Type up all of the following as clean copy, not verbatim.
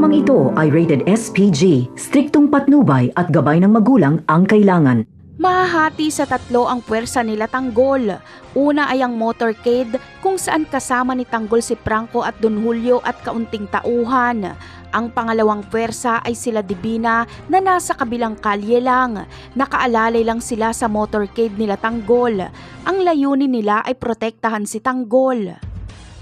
Programang ito ay rated SPG, striktong patnubay at gabay ng magulang ang kailangan. Mahahati sa tatlo ang puwersa nila Tanggol. Una ay ang motorcade kung saan kasama ni Tanggol si Franco at Don Julio at kaunting tauhan. Ang pangalawang puwersa ay sila Divina na nasa kabilang kalye lang. Nakaalalay lang sila sa motorcade nila Tanggol. Ang layunin nila ay protektahan si Tanggol.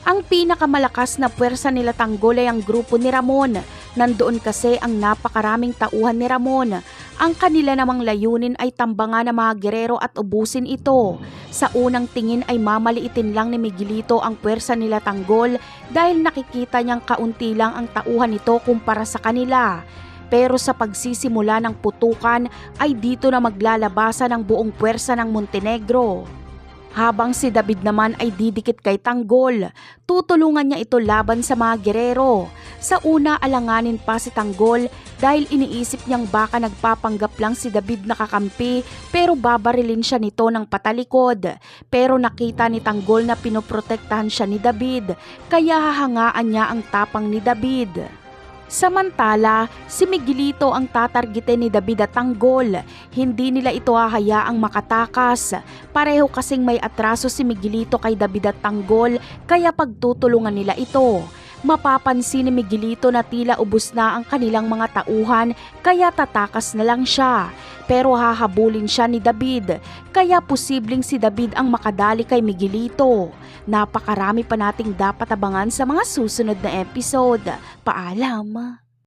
Ang pinakamalakas na puwersa nila Tanggol ay ang grupo ni Ramon. Nandoon kasi ang napakaraming tauhan ni Ramon. Ang kanila namang layunin ay tambangan ng mga gerero at ubusin ito. Sa unang tingin ay mamaliitin lang ni Miguelito ang puwersa nila Tanggol dahil nakikita niyang kaunti lang ang tauhan nito kumpara sa kanila. Pero sa pagsisimula ng putukan ay dito na maglalabasan ang buong puwersa ng Montenegro. Habang si David naman ay didikit kay Tanggol, tutulungan niya ito laban sa mga gerero. Sa una alanganin pa si Tanggol dahil iniisip niyang baka nagpapanggap lang si David na kakampi pero babarilin siya nito ng patalikod. Pero nakita ni Tanggol na pinoprotektahan siya ni David kaya hahangaan niya ang tapang ni David. Samantala, si Miguelito ang tatargetin ni David at Tanggol. Hindi nila ito hahayaang makatakas. Pareho kasing may atraso si Miguelito kay David at Tanggol kaya pagtutulungan nila ito. Mapapansin ni Miguelito na tila ubos na ang kanilang mga tauhan kaya tatakas na lang siya. Pero hahabulin siya ni David kaya posibleng si David ang makadali kay Miguelito. Napakarami pa nating dapat abangan sa mga susunod na episode. Paalam!